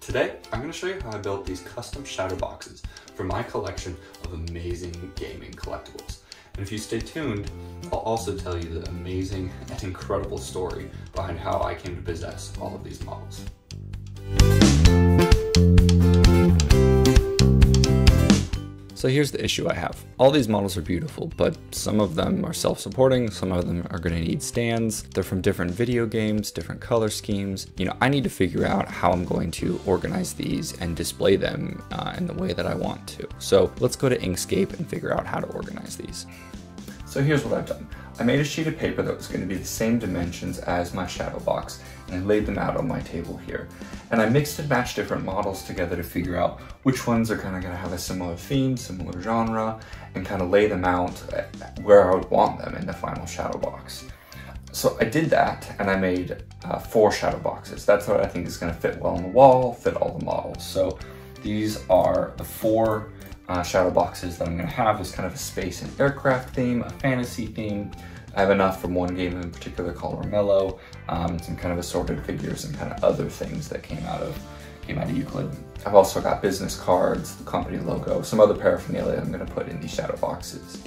Today, I'm going to show you how I built these custom shadow boxes for my collection of amazing gaming collectibles. And if you stay tuned, I'll also tell you the amazing and incredible story behind how I came to possess all of these models. So here's the issue I have. All these models are beautiful, but some of them are self-supporting, some of them are gonna need stands. They're from different video games, different color schemes. I need to figure out how I'm going to organize these and display them in the way that I want to. So let's go to Inkscape and figure out how to organize these. So here's what I've done. I made a sheet of paper that was going to be the same dimensions as my shadow box, and I laid them out on my table here. And I mixed and matched different models together to figure out which ones are kind of going to have a similar theme, similar genre, and kind of lay them out where I would want them in the final shadow box. So I did that, and I made 4 shadow boxes. That's what I think is going to fit well on the wall, fit all the models. So these are the 4 shadow boxes that I'm going to have. Is kind of a space and aircraft theme, a fantasy theme. I have enough from one game in particular called Ramello, some kind of assorted figures and kind of other things that came out of Euclid. I've also got business cards, the company logo, some other paraphernalia I'm going to put in these shadow boxes.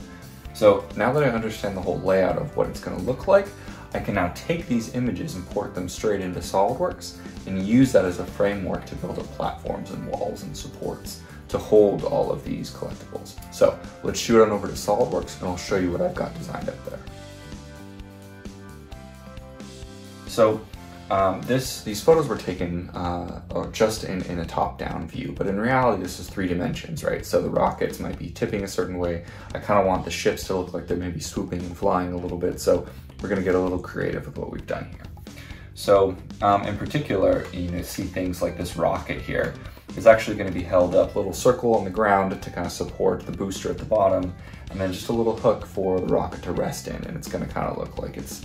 So now that I understand the whole layout of what it's going to look like, I can now take these images and port them straight into SolidWorks and use that as a framework to build up platforms and walls and supports to hold all of these collectibles. So let's shoot on over to SolidWorks and I'll show you what I've got designed up there. So these photos were taken just in a top-down view, but in reality this is 3 dimensions, right? So the rockets might be tipping a certain way. I kind of want the ships to look like they're maybe swooping and flying a little bit, so we're gonna get a little creative with what we've done here. So in particular, you see things like this rocket here is actually going to be held up, a little circle on the ground to kind of support the booster at the bottom, and then just a little hook for the rocket to rest in, and it's going to kind of look like it's,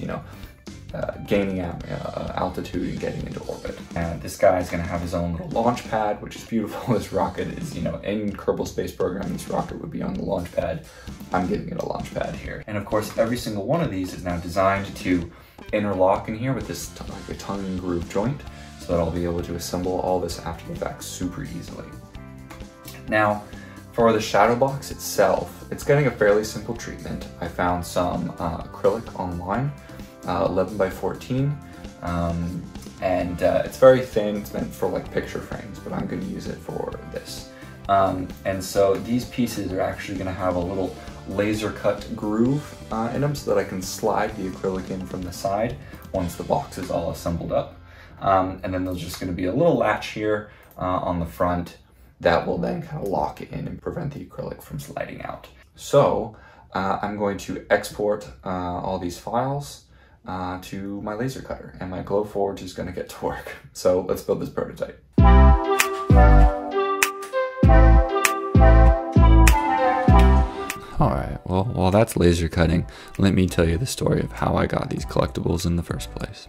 gaining altitude and getting into orbit. And this guy is going to have his own little launch pad, which is beautiful. This rocket is, in Kerbal Space Program, this rocket would be on the launch pad. I'm giving it a launch pad here. And of course, every single one of these is now designed to interlock in here with this like a tongue and groove joint, so that I'll be able to assemble all this after the fact super easily. Now, for the shadow box itself, it's getting a fairly simple treatment. I found some acrylic online, 11 by 14, and it's very thin. It's meant for like picture frames, but I'm going to use it for this. And so these pieces are actually going to have a little laser cut groove in them so that I can slide the acrylic in from the side once the box is all assembled up. And then there's just going to be a little latch here on the front that will then kind of lock it in and prevent the acrylic from sliding out. So I'm going to export all these files to my laser cutter, and my Glowforge is going to get to work. So let's build this prototype. Alright, well, while that's laser cutting, let me tell you the story of how I got these collectibles in the first place.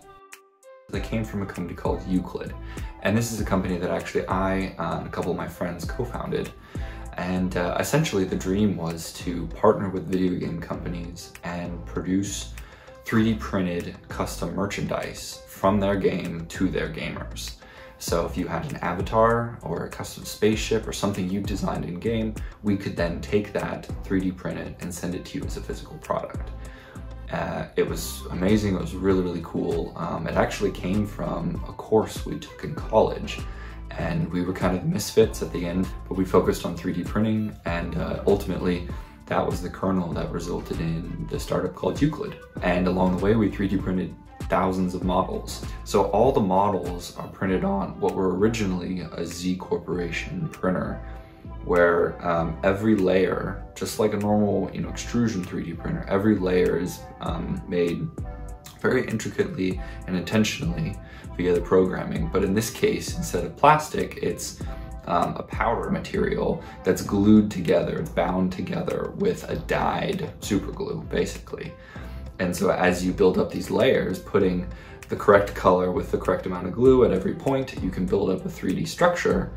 They came from a company called Euclid, and this is a company that actually I and a couple of my friends co-founded. And essentially the dream was to partner with video game companies and produce 3D printed custom merchandise from their game to their gamers. So if you had an avatar or a custom spaceship or something you designed in game, we could then take that, 3D print it, and send it to you as a physical product. It was amazing. It was really, really cool. It actually came from a course we took in college, and we were kind of misfits at the end, but we focused on 3D printing, and ultimately that was the kernel that resulted in the startup called Euclid. And along the way, we 3D printed thousands of models. So all the models are printed on what were originally a Z Corporation printer, where every layer, just like a normal extrusion 3D printer, every layer is made very intricately and intentionally via the programming. But in this case, instead of plastic, it's a powder material that's glued together, bound together with a dyed super glue, basically. And so as you build up these layers, putting the correct color with the correct amount of glue at every point, you can build up a 3D structure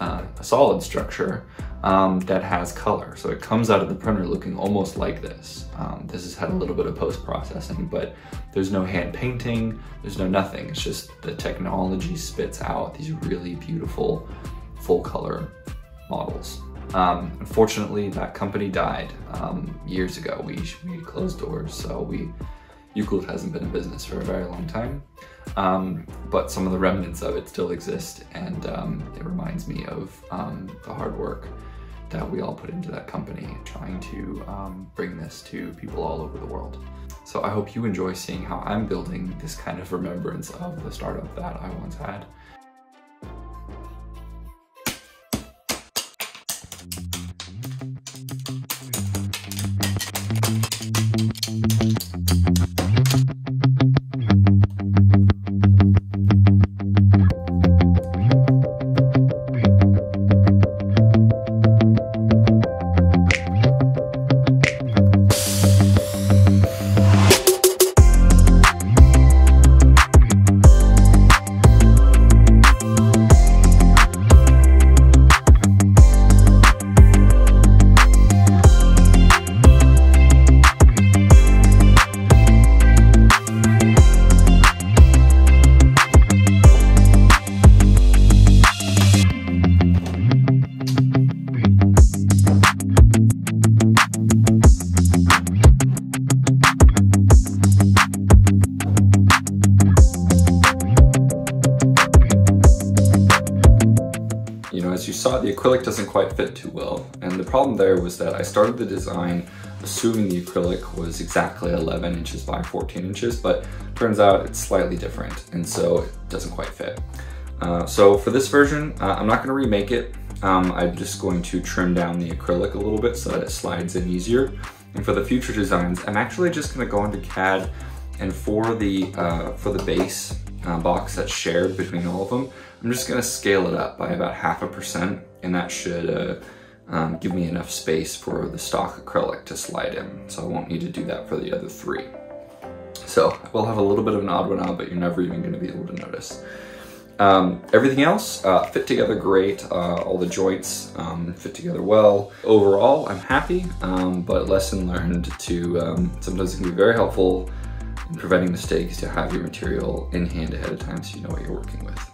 a solid structure that has color. So it comes out of the printer looking almost like this. This has had a little bit of post-processing, but there's no hand painting, there's no nothing. It's just the technology spits out these really beautiful full color models. Unfortunately, that company died years ago. We closed doors, so Euclid hasn't been in business for a very long time. But some of the remnants of it still exist, and it reminds me of the hard work that we all put into that company, trying to bring this to people all over the world. So I hope you enjoy seeing how I'm building this kind of remembrance of the startup that I once had. As you saw, the acrylic doesn't quite fit too well, and the problem there was that I started the design assuming the acrylic was exactly 11 inches by 14 inches, but turns out it's slightly different, and so it doesn't quite fit. So for this version, I'm not going to remake it. I'm just going to trim down the acrylic a little bit so that it slides in easier. And for the future designs, I'm actually just going to go into CAD, and for the base box that's shared between all of them, I'm just gonna scale it up by about 0.5%, and that should give me enough space for the stock acrylic to slide in. So I won't need to do that for the other 3. So we'll have a little bit of an odd one out, but you're never even gonna be able to notice. Everything else fit together great. All the joints fit together well. Overall, I'm happy, but lesson learned to sometimes it can be very helpful in preventing mistakes to have your material in hand ahead of time so you know what you're working with.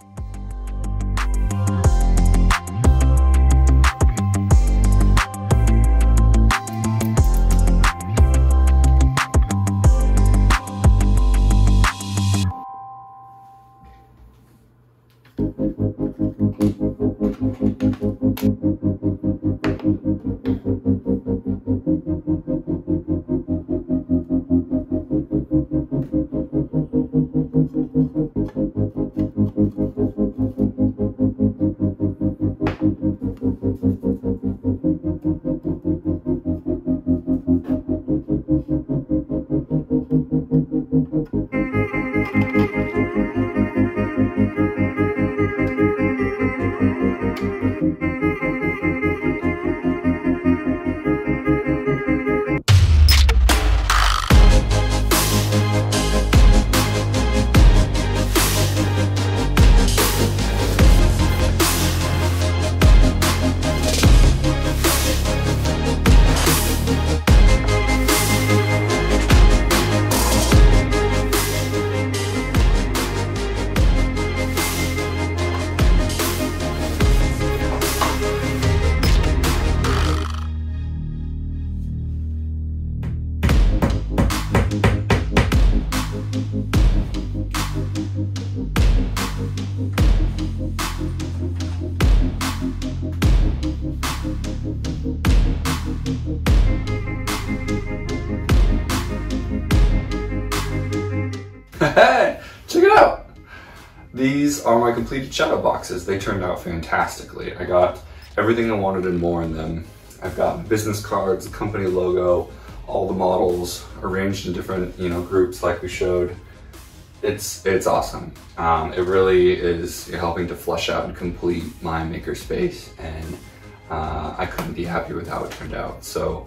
Hey, check it out! These are my completed shadow boxes. They turned out fantastically. I got everything I wanted and more in them. I've got business cards, the company logo, all the models arranged in different, groups like we showed. It's awesome. It really is helping to flesh out and complete my makerspace, and I couldn't be happier with how it turned out. So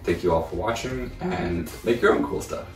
thank you all for watching, and make your own cool stuff.